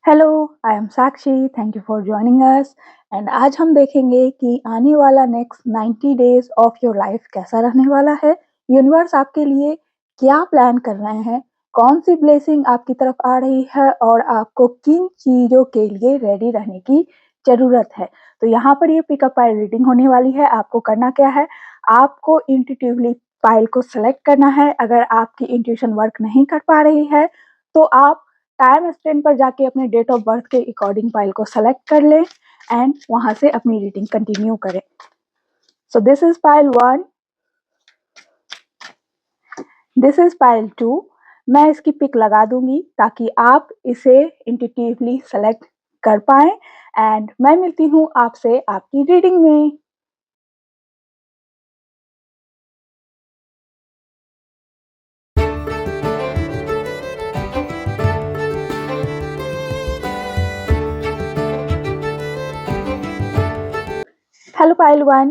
Hello, I am Sakshi, thank you for joining us and आज हम देखेंगे कि आने वाला next 90 days of your life कैसा रहने वाला है। यूनिवर्स आपके लिए क्या प्लान कर रहे हैं, कौन सी ब्लेसिंग आपकी तरफ आ रही है और आपको किन चीज़ों के लिए रेडी रहने की ज़रूरत है। तो यहाँ पर ये पिकअप पाइल रीडिंग होने वाली है। आपको करना क्या है, आपको इंट्यूटिवली पाइल को सेलेक्ट करना है। अगर आपकी इंट्यूशन वर्क नहीं कर पा रही है तो आप टाइम स्टैम्प पर जाके अपने डेट ऑफ बर्थ के अकॉर्डिंग फाइल को सेलेक्ट कर लें एंड वहां से अपनी रीडिंग कंटिन्यू करें। So this is file 1, this is file 2। मैं इसकी पिक लगा दूंगी ताकि आप इसे इंट्यूटिवली सेलेक्ट कर पाए एंड मैं मिलती हूँ आपसे आपकी रीडिंग में। Hello pile 1।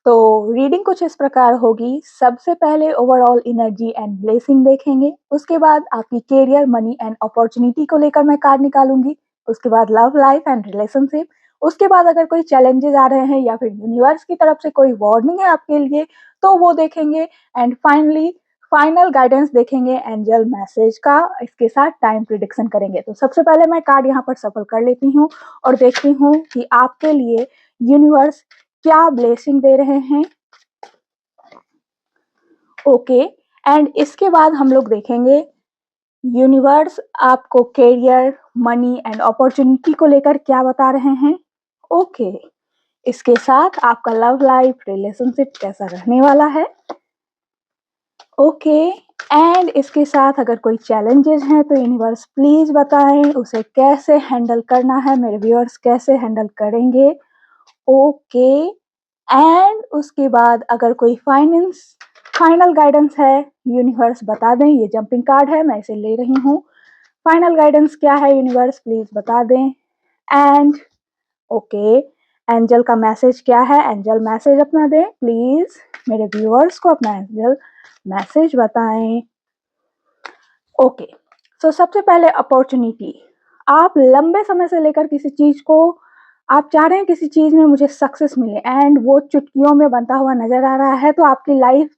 तो रीडिंग कुछ इस प्रकार होगी। सबसे पहले ओवरऑल एनर्जी एंड ब्लेसिंग देखेंगे, उसके बाद आपकी करियर, मनी एंड अपॉर्चुनिटी को लेकर मैं कार्ड निकालूंगी, उसके बाद लव लाइफ एंड रिलेशनशिप, उसके बाद अगर कोई चैलेंजेस आ रहे हैं या फिर यूनिवर्स की तरफ से कोई वार्निंग है आपके लिए तो वो देखेंगे एंड फाइनली फाइनल गाइडेंस देखेंगे एंजल मैसेज का। इसके साथ टाइम प्रिडिक्शन करेंगे। तो सबसे पहले मैं कार्ड यहाँ पर सफल कर लेती हूँ और देखती हूँ कि आपके लिए यूनिवर्स क्या ब्लेसिंग दे रहे हैं। ओके, एंड इसके बाद हम लोग देखेंगे यूनिवर्स आपको करियर, मनी एंड अपॉर्चुनिटी को लेकर क्या बता रहे हैं। ओके, इसके साथ आपका लव लाइफ, रिलेशनशिप कैसा रहने वाला है। ओके, एंड इसके साथ अगर कोई चैलेंजेस हैं तो यूनिवर्स प्लीज बताएं उसे कैसे हैंडल करना है, मेरे व्यूअर्स कैसे हैंडल करेंगे। ओके, एंड उसके बाद अगर कोई फाइनल गाइडेंस है यूनिवर्स बता दें। ये जंपिंग कार्ड है, मैं इसे ले रही हूँ। फाइनल गाइडेंस क्या है यूनिवर्स प्लीज बता दें। एंड ओके, एंजल का मैसेज क्या है, एंजल मैसेज अपना दें प्लीज। मेरे व्यूअर्स को अपना एंजल मैसेज बताएं। ओके, सो सबसे पहले अपॉर्चुनिटी। आप लंबे समय से लेकर किसी चीज को आप चाह रहे हैं, किसी चीज में मुझे सक्सेस मिले एंड वो चुटकियों में बनता हुआ नजर आ रहा है। तो आपकी लाइफ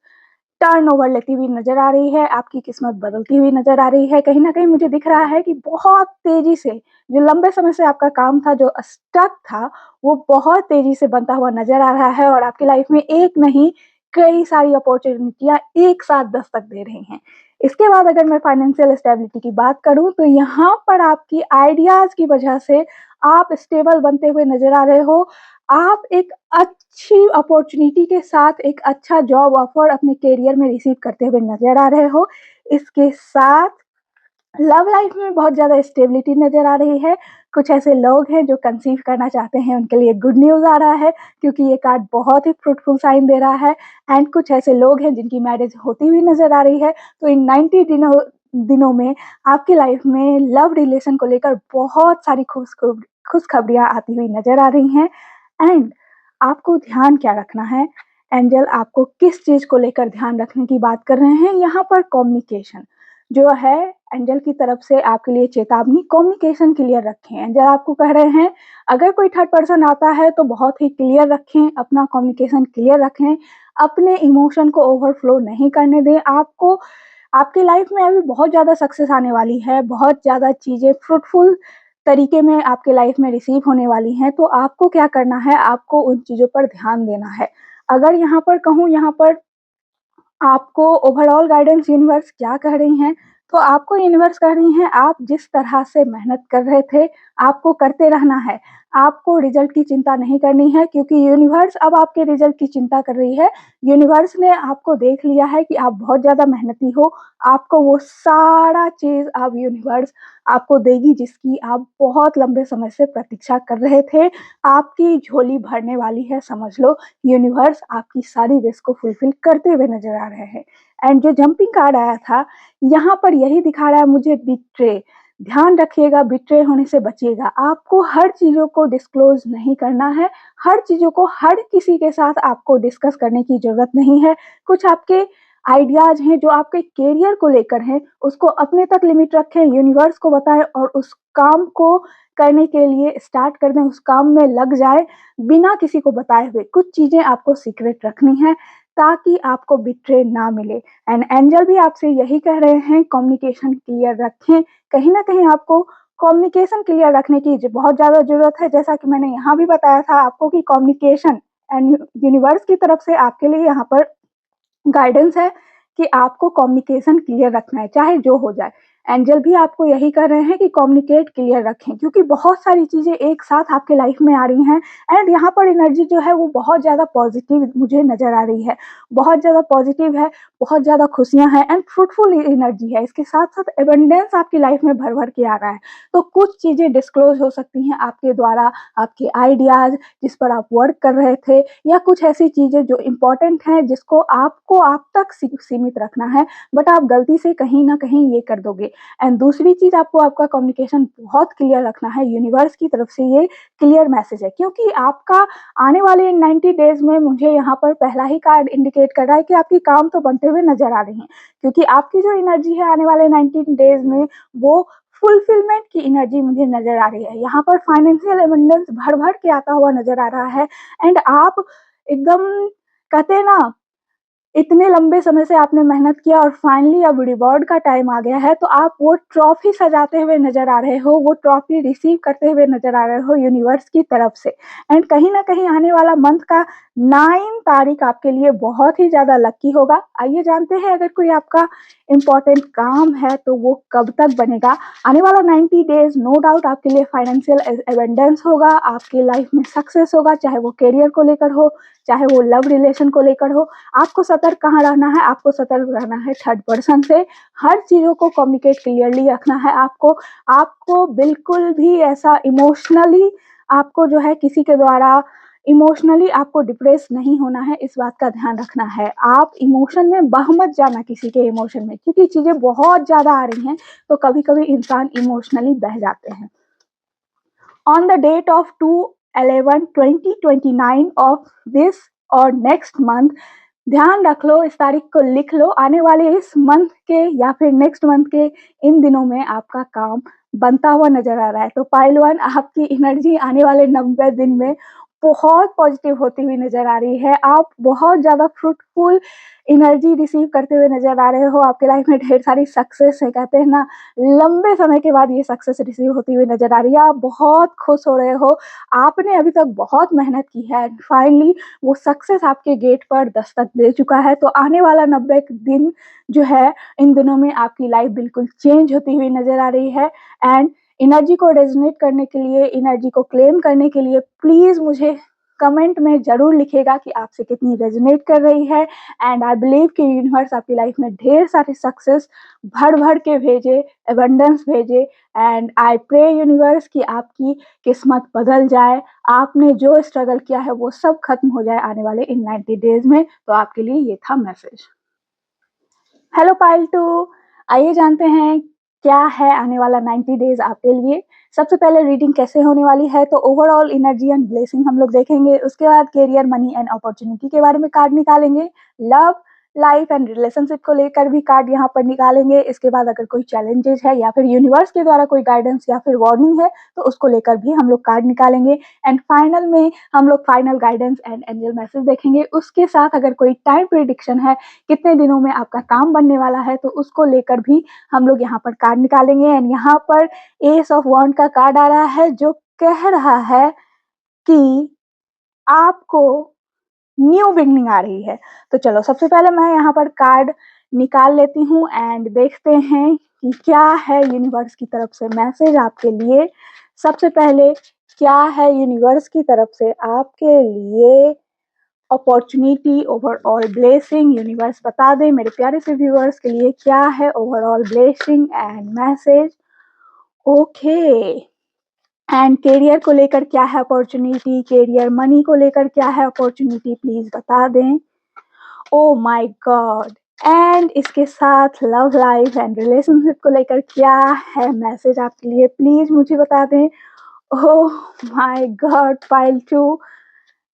टर्न ओवर लेती हुई नजर आ रही है, आपकी किस्मत बदलती हुई नजर आ रही है। कहीं ना कहीं मुझे दिख रहा है कि बहुत तेजी से जो लंबे समय से आपका काम था, जो स्टक था, वो बहुत तेजी से बनता हुआ नजर आ रहा है और आपकी लाइफ में एक नहीं कई सारी अपॉर्चुनिटियां एक साथ दस्तक दे रही हैं। इसके बाद अगर मैं फाइनेंशियल स्टेबिलिटी की बात करूं तो यहाँ पर आपकी आइडियाज की वजह से आप स्टेबल बनते हुए नजर आ रहे हो। आप एक अच्छी अपॉर्चुनिटी के साथ एक अच्छा जॉब ऑफर अपने करियर में रिसीव करते हुए नजर आ रहे हो। इसके साथ लव लाइफ में बहुत ज्यादा स्टेबिलिटी नजर आ रही है। कुछ ऐसे लोग हैं जो कंसीव करना चाहते हैं, उनके लिए गुड न्यूज आ रहा है क्योंकि ये कार्ड बहुत ही फ्रूटफुल साइन दे रहा है। एंड कुछ ऐसे लोग हैं जिनकी मैरिज होती हुई नजर आ रही है। तो इन 90 दिनों में आपकी लाइफ में लव रिलेशन को लेकर बहुत सारी खुशखबरियां आती हुई नजर आ रही हैं। एंड आपको ध्यान क्या रखना है, एंजल आपको किस चीज को लेकर ध्यान रखने की बात कर रहे हैं यहाँ पर। कम्युनिकेशन जो है, एंजल की तरफ से आपके लिए चेतावनी, कम्युनिकेशन क्लियर रखें। एंजल आपको कह रहे हैं अगर कोई थर्ड पर्सन आता है तो बहुत ही क्लियर रखें, अपना कम्युनिकेशन क्लियर रखें, अपने इमोशन को ओवरफ्लो नहीं करने दें। आपको आपकी लाइफ में अभी बहुत ज़्यादा सक्सेस आने वाली है, बहुत ज़्यादा चीज़ें फ्रूटफुल तरीके में आपके लाइफ में रिसीव होने वाली हैं। तो आपको क्या करना है, आपको उन चीज़ों पर ध्यान देना है। अगर यहाँ पर कहूँ, यहाँ पर आपको ओवरऑल गाइडेंस यूनिवर्स क्या कह रही हैं, तो आपको यूनिवर्स कह रही हैं आप जिस तरह से मेहनत कर रहे थे आपको करते रहना है। आपको रिजल्ट की चिंता नहीं करनी है क्योंकि यूनिवर्स अब आपके रिजल्ट की चिंता कर रही है। यूनिवर्स ने आपको देख लिया है कि आप बहुत ज्यादा मेहनती हो। आपको वो सारा चीज अब यूनिवर्स आपको देगी जिसकी आप बहुत लंबे समय से प्रतीक्षा कर रहे थे। आपकी झोली भरने वाली है, समझ लो। यूनिवर्स आपकी सारी विश को फुलफिल करते हुए नजर आ रहे हैं। एंड जो जंपिंग कार्ड आया था यहाँ पर यही दिखा रहा है मुझे, बिट्रे। ध्यान रखिएगा, बिट्रे होने से बचिएगा। आपको हर चीजों को डिस्क्लोज नहीं करना है, हर चीजों को हर किसी के साथ आपको डिस्कस करने की जरूरत नहीं है। कुछ आपके आइडियाज़ हैं जो आपके करियर को लेकर हैं, उसको अपने तक लिमिट रखें, यूनिवर्स को बताएँ और उस काम को करने के लिए स्टार्ट कर दें, उस काम में लग जाएँ, बिना किसी को बताए हुए। कुछ चीज़ें आपको सीक्रेट रखनी हैं, ताकि आपको बिट्रे ना मिले। एंड एंजल भी आपसे यही कह रहे हैं, कम्युनिकेशन क्लियर रखें। कहीं न कहीं आपको कम्युनिकेशन क्लियर रखने की बहुत ज़्यादा ज़रूरत है, जैसा कि मैंने यहाँ भी बताया था आपको कि कम्युनिकेशन एंड यूनिवर्स की तरफ से आपके लिए यहाँ पर गाइडेंस है कि आपको कम्युनिकेशन क्लियर रखना है, चाहे जो हो जाए। एंजल भी आपको यही कर रहे हैं कि कम्युनिकेट क्लियर रखें, क्योंकि बहुत सारी चीज़ें एक साथ आपके लाइफ में आ रही हैं एंड यहाँ पर एनर्जी जो है वो बहुत ज़्यादा पॉजिटिव मुझे नज़र आ रही है। बहुत ज़्यादा पॉजिटिव है, बहुत ज़्यादा खुशियाँ हैं एंड फ्रूटफुल एनर्जी है। इसके साथ-साथ अबंडेंस आपकी लाइफ में भर-भर के आ रहा है। तो कुछ चीज़ें डिस्क्लोज़ हो सकती हैं आपके द्वारा, आपके आइडियाज़ जिस पर आप वर्क कर रहे थे, या कुछ ऐसी चीज़ें जो इम्पोर्टेंट हैं जिसको आपको आप तक सीमित रखना है, बट आप गलती से कहीं न कहीं ये कर दोगे। एंड दूसरी चीज़, आपको आपका कम्युनिकेशन बहुत क्लियर रखना है, यूनिवर्स की तरफ से ये क्लियर मैसेज है, क्योंकि आपका आने वाले 90 डेज़ में मुझे यहाँ पर पहला ही कार्ड इंडिकेट कर रहा है कि आपके काम तो बनते हुए नज़र आ रही हैं, क्योंकि आपकी जो एनर्जी है आने वाले 90 डेज़ में वो फुलफिलमेंट की एनर्जी मुझे नज़र आ रही है। यहाँ पर फाइनेंशियल अबंडेंस भर-भर के आता हुआ नज़र आ रहा है एंड आप एकदम, कहते हैं ना, इतने लंबे समय से आपने मेहनत किया और फाइनली अब रिवॉर्ड का टाइम आ गया है, तो आप वो ट्रॉफी सजाते हुए नज़र आ रहे हो, वो ट्रॉफी रिसीव करते हुए नज़र आ रहे हो यूनिवर्स की तरफ से। एंड कहीं न कहीं आने वाला मंथ का 9 तारीख आपके लिए बहुत ही ज़्यादा लकी होगा। आइए जानते हैं, अगर कोई आपका इम्पोर्टेंट काम है तो वो कब तक बनेगा। आने वाला 90 डेज़ नो डाउट आपके लिए फाइनेंशियल अबंडेंस होगा, आपकी लाइफ में सक्सेस होगा, चाहे वो करियर को लेकर हो, चाहे वो लव रिलेशन को लेकर हो। आपको सतर्क कहाँ रहना है? आपको सतर्क रहना है थर्ड पर्सन से। हर चीज़ों को कम्युनिकेट क्लियरली रखना है आपको। आपको बिल्कुल भी ऐसा इमोशनली, आपको जो है किसी के द्वारा इमोशनली आपको डिप्रेस नहीं होना है, इस बात का ध्यान रखना है। आप इमोशन में बह मत जाना किसी के इमोशन में, क्योंकि चीज़ें बहुत ज़्यादा आ रही हैं, तो कभी-कभी इंसान इमोशनली बह जाते हैं। On the date of 2/11/2029 of this और नेक्स्ट मंथ, ध्यान रख लो, इस तारीख को लिख लो, आने वाले इस मंथ के या फिर नेक्स्ट मंथ के इन दिनों में आपका काम बनता हुआ नज़र आ रहा है। तो पाइल 1, आपकी एनर्जी आने वाले 90 दिन में बहुत पॉजिटिव होती हुई नज़र आ रही है। आप बहुत ज़्यादा फ्रूटफुल एनर्जी रिसीव करते हुए नज़र आ रहे हो। आपके लाइफ में ढेर सारी सक्सेस है, कहते हैं ना, लंबे समय के बाद ये सक्सेस रिसीव होती हुई नज़र आ रही है। आप बहुत खुश हो रहे हो, आपने अभी तक बहुत मेहनत की है, फाइनली वो सक्सेस आपके गेट पर दस्तक दे चुका है। तो आने वाला 90 दिन जो है, इन दिनों में आपकी लाइफ बिल्कुल चेंज होती हुई नज़र आ रही है। एंड एनर्जी को रेजोनेट करने के लिए, एनर्जी को क्लेम करने के लिए प्लीज़ मुझे कमेंट में ज़रूर लिखिएगा कि आपसे कितनी रेजोनेट कर रही है। एंड आई बिलीव कि यूनिवर्स आपकी लाइफ में ढेर सारे सक्सेस भर-भर के भेजे, अबंडेंस भेजे। एंड आई प्रे यूनिवर्स कि आपकी किस्मत बदल जाए, आपने जो स्ट्रगल किया है वो सब खत्म हो जाए आने वाले इन 90 डेज़ में। तो आपके लिए ये था मैसेज। हेलो पाइल 2, आइए जानते हैं क्या है आने वाला 90 डेज़ आपके लिए। सबसे पहले रीडिंग कैसे होने वाली है, तो ओवरऑल एनर्जी एंड ब्लेसिंग हम लोग देखेंगे। उसके बाद करियर, मनी एंड अपॉर्चुनिटी के बारे में कार्ड निकालेंगे। लव, लाइफ एंड रिलेशनशिप को लेकर भी कार्ड यहाँ पर निकालेंगे। इसके बाद अगर कोई चैलेंजेस है या फिर यूनिवर्स के द्वारा कोई गाइडेंस या फिर वार्निंग है, तो उसको लेकर भी हम लोग कार्ड निकालेंगे। एंड फाइनल में हम लोग final guidance and angel message देखेंगे। उसके साथ अगर कोई टाइम प्रिडिक्शन है, कितने दिनों में आपका काम बनने वाला है, तो उसको लेकर भी हम लोग यहाँ पर कार्ड निकालेंगे। एंड यहाँ पर एस ऑफ वॉन्ड का कार्ड आ रहा है, जो कह रहा है कि आपको न्यू बिगनिंग आ रही है। तो चलो, सबसे पहले मैं यहाँ पर कार्ड निकाल लेती हूँ एंड देखते हैं कि क्या है यूनिवर्स की तरफ से मैसेज आपके लिए। सबसे पहले क्या है यूनिवर्स की तरफ से आपके लिए अपॉर्चुनिटी, ओवरऑल ब्लेसिंग। यूनिवर्स बता दें मेरे प्यारे से व्यूअर्स के लिए क्या है overall blessing and message. Okay, and career को लेकर क्या है अपॉर्चुनिटी, करियर मनी को लेकर क्या है अपॉर्चुनिटी, प्लीज बता दें। ओ माय गॉड, एंड इसके साथ लव लाइफ एंड रिलेशनशिप को लेकर क्या है मैसेज आपके लिए, प्लीज मुझे बता दें। Oh my god, pile 2,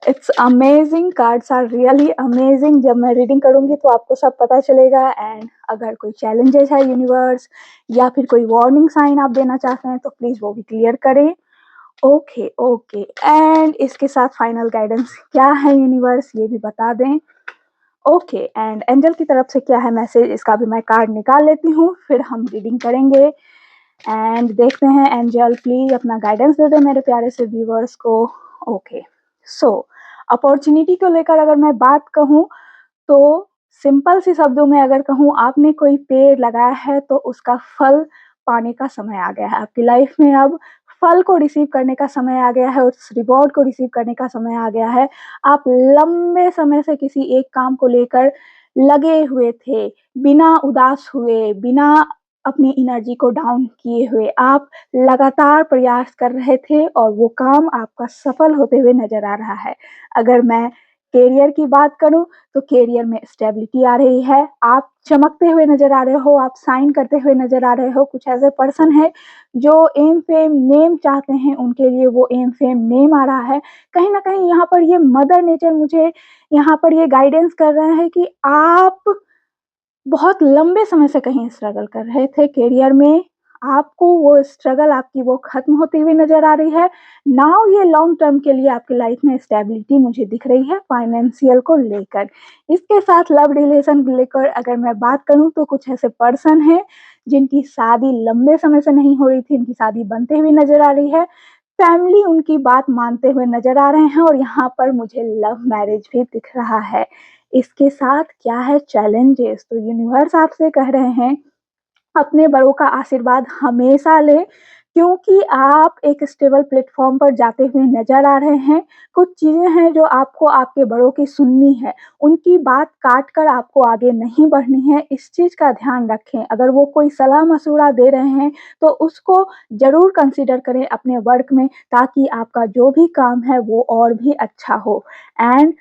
it's amazing, cards are really amazing. जब मैं रीडिंग करूँगी तो आपको सब पता चलेगा। एंड अगर कोई चैलेंजेस है यूनिवर्स या फिर कोई वार्निंग साइन आप देना चाहते हैं तो प्लीज़ वो भी क्लियर करें। Okay, okay. एंड इसके साथ फाइनल गाइडेंस क्या है यूनिवर्स ये भी बता दें। ओके, एंड एंजल की तरफ से क्या है मैसेज, इसका भी मैं कार्ड निकाल लेती हूँ, फिर हम रीडिंग करेंगे। एंड देखते हैं एंजल प्लीज अपना गाइडेंस दे दे मेरे प्यारे से व्यूवर्स को। ओके, सो अपॉर्चुनिटी को लेकर अगर मैं बात कहूँ तो सिंपल सी शब्दों में अगर कहूँ, आपने कोई पेड़ लगाया है तो उसका फल पाने का समय आ गया है आपकी लाइफ में। अब फल को रिसीव करने का समय आ गया है, उस रिवॉर्ड को रिसीव करने का समय आ गया है। आप लंबे समय से किसी एक काम को लेकर लगे हुए थे, बिना उदास हुए, बिना अपनी एनर्जी को डाउन किए हुए आप लगातार प्रयास कर रहे थे और वो काम आपका सफल होते हुए नजर आ रहा है। अगर मैं करियर की बात करूं तो करियर में स्टेबिलिटी आ रही है, आप चमकते हुए नजर आ रहे हो, आप साइन करते हुए नजर आ रहे हो। कुछ ऐसे पर्सन है जो एम फेम नेम चाहते हैं, उनके लिए वो एम फेम नेम आ रहा है। कहीं ना कहीं यहाँ पर ये मदर नेचर मुझे यहाँ पर ये गाइडेंस कर रहे हैं कि आप बहुत लंबे समय से कहीं स्ट्रगल कर रहे थे करियर में, आपको वो स्ट्रगल आपकी वो खत्म होती हुई नजर आ रही है। नाउ ये लॉन्ग टर्म के लिए आपकी लाइफ में स्टेबिलिटी मुझे दिख रही है फाइनेंशियल को लेकर। इसके साथ लव रिलेशन को लेकर अगर मैं बात करूं तो कुछ ऐसे पर्सन हैं जिनकी शादी लंबे समय से नहीं हो रही थी, इनकी शादी बनते हुए नजर आ रही है। फैमिली उनकी बात मानते हुए नजर आ रहे हैं और यहाँ पर मुझे लव मैरिज भी दिख रहा है। इसके साथ क्या है चैलेंजेस, तो यूनिवर्स आपसे कह रहे हैं अपने बड़ों का आशीर्वाद हमेशा लें, क्योंकि आप एक स्टेबल प्लेटफॉर्म पर जाते हुए नजर आ रहे हैं। कुछ चीजें हैं जो आपको आपके बड़ों की सुननी है, उनकी बात काट कर आपको आगे नहीं बढ़नी है, इस चीज का ध्यान रखें। अगर वो कोई सलाह मशूरा दे रहे हैं तो उसको जरूर कंसिडर करें अपने वर्क में, ताकि आपका जो भी काम है वो और भी अच्छा हो। एंड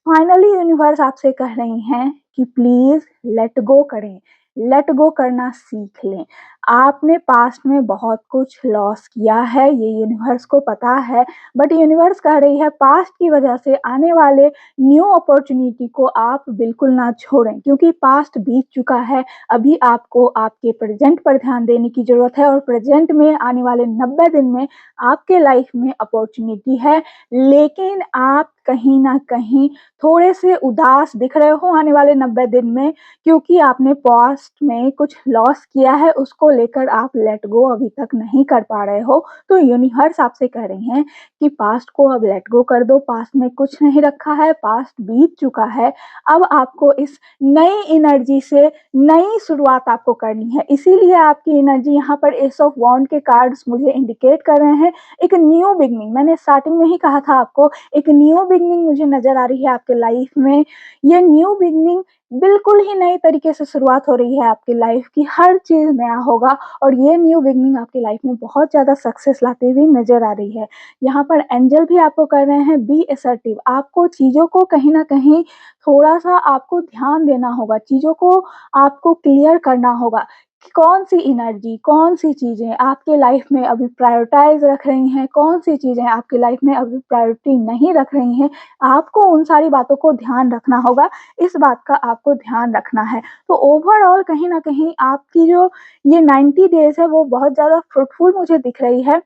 फाइनली यूनिवर्स आपसे कह रही हैं कि प्लीज लेट गो करें, लेट गो करना सीख लें। आपने पास्ट में बहुत कुछ लॉस किया है, ये यूनिवर्स को पता है, बट यूनिवर्स कह रही है पास्ट की वजह से आने वाले न्यू अपॉर्चुनिटी को आप बिल्कुल ना छोड़ें, क्योंकि पास्ट बीत चुका है। अभी आपको आपके प्रेजेंट पर ध्यान देने की जरूरत है और प्रेजेंट में आने वाले 90 दिन में आपके लाइफ में अपॉर्चुनिटी है। लेकिन आप कहीं ना कहीं थोड़े से उदास दिख रहे हो आने वाले 90 दिन में, क्योंकि आपने पास्ट में कुछ लॉस किया है, उसको लेकर आप लेट गो अभी तक नहीं कर पा रहे हो। तो यूनिवर्स आपसे कह रही हैं कि पास्ट को अब लेट गो कर दो, पास्ट में कुछ नहीं रखा है, पास्ट बीत चुका है। अब आपको इस नई एनर्जी से नई शुरुआत आपको करनी है। इसीलिए आपकी एनर्जी यहाँ पर एस ऑफ वॉन्ड के कार्ड्स मुझे इंडिकेट कर रहे हैं एक न्यू बिगनिंग। मैंने स्टार्टिंग में ही कहा था आपको, एक न्यू बिगनिंग मुझे नजर आ रही है आपके लाइफ में। ये न्यू बिगनिंग बिल्कुल ही नई तरीके से शुरुआत हो रही है आपकी लाइफ की, हर चीज नया होगा और ये न्यू बिगनिंग आपकी लाइफ में बहुत ज्यादा सक्सेस लाती हुई नजर आ रही है। यहाँ पर एंजल भी आपको कर रहे हैं बी असर्टिव। आपको चीजों को कहीं ना कहीं थोड़ा सा आपको ध्यान देना होगा, चीजों को आपको क्लियर करना होगा कि कौन सी एनर्जी, कौन सी चीजें आपके लाइफ में अभी प्रायोरिटाइज रख रही हैं, कौन सी चीजें आपकी लाइफ में अभी प्रायोरिटी नहीं रख रही हैं। आपको उन सारी बातों को ध्यान रखना होगा, इस बात का आपको ध्यान रखना है। तो ओवरऑल कहीं ना कहीं आपकी जो ये 90 डेज है वो बहुत ज्यादा फ्रूटफुल मुझे दिख रही है।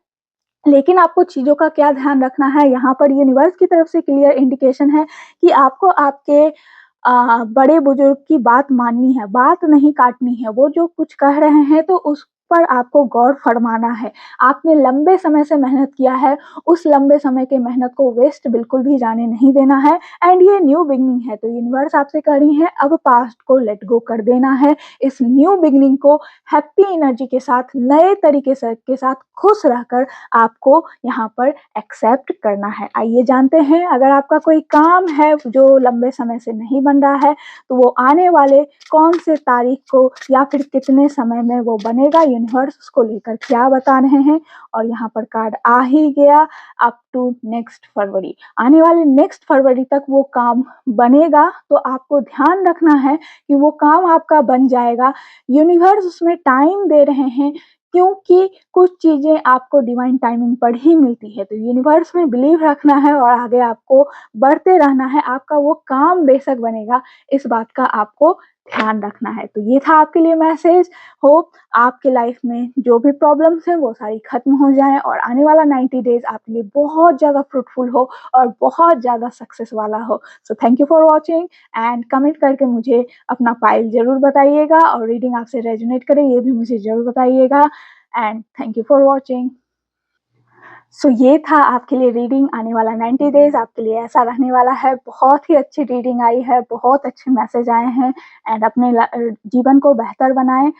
लेकिन आपको चीजों का क्या ध्यान रखना है, यहाँ पर यूनिवर्स की तरफ से क्लियर इंडिकेशन है कि आपको आपके बड़े बुजुर्ग की बात माननी है, बात नहीं काटनी है। वो जो कुछ कह रहे हैं तो उस पर आपको गौर फरमाना है। आपने लंबे समय से मेहनत किया है, उस लंबे समय के मेहनत को वेस्ट बिल्कुल भी जाने नहीं देना है। एंड ये न्यू बिगनिंग है तो यूनिवर्स आपसे कह रही है अब पास्ट को लेट गो कर देना है। इस न्यू बिगनिंग को हैप्पी एनर्जी के साथ, नए तरीके से के साथ खुश रहकर आपको यहाँ पर एक्सेप्ट करना है। आइए जानते हैं, अगर आपका कोई काम है जो लंबे समय से नहीं बन रहा है तो वो आने वाले कौन से तारीख को या फिर कितने समय में वो बनेगा, यूनिवर्स उसको लेकर क्या बता रहे हैं। और यहाँ पर कार्ड आ ही गया, अप टू नेक्स्ट फरवरी। आने वाले नेक्स्ट फरवरी तक वो काम बनेगा, तो आपको ध्यान रखना है कि वो काम आपका बन जाएगा। यूनिवर्स उसमें टाइम दे रहे हैं क्योंकि कुछ चीज़ें आपको डिवाइन टाइमिंग पर ही मिलती है। तो यूनिवर्स में बिलीव रखना है और आगे आपको बढ़ते रहना है। आपका वो काम बेशक बनेगा, इस बात का आपको ध्यान रखना है। तो ये था आपके लिए मैसेज। होप आपके लाइफ में जो भी प्रॉब्लम्स हैं वो सारी खत्म हो जाएँ और आने वाला 90 डेज़ आपके लिए बहुत ज़्यादा फ्रूटफुल हो और बहुत ज़्यादा सक्सेस वाला हो। सो thank you for watching and comment करके मुझे अपना पाइल ज़रूर बताइएगा और रीडिंग आपसे रेजोनेट करे ये भी मुझे ज़रूर बताइएगा and thank you for watching. So ये था आपके लिए रीडिंग आने वाला 90 डेज़ आपके लिए ऐसा रहने वाला है। बहुत ही अच्छी रीडिंग आई है, बहुत अच्छे मैसेज आए हैं एंड अपने जीवन को बेहतर बनाएँ,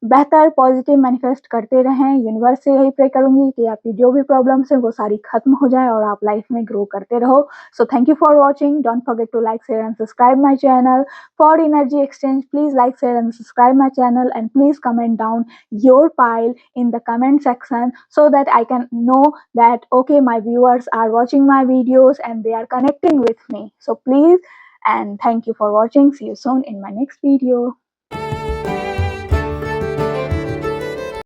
बेहतर पॉजिटिव मैनिफेस्ट करते रहें। यूनिवर्स से यही प्रे करूँगी कि आपकी जो भी प्रॉब्लम्स हैं वो सारी खत्म हो जाएँ और आप लाइफ में ग्रो करते रहो। So thank you for watching. Don't forget to like, share and subscribe my channel. For energy exchange, please like, share and subscribe my channel and please comment down your pile in the comment section so that I can know that okay, my viewers are watching my videos and they are connecting with me. So please and thank you for watching. See you soon in my next video.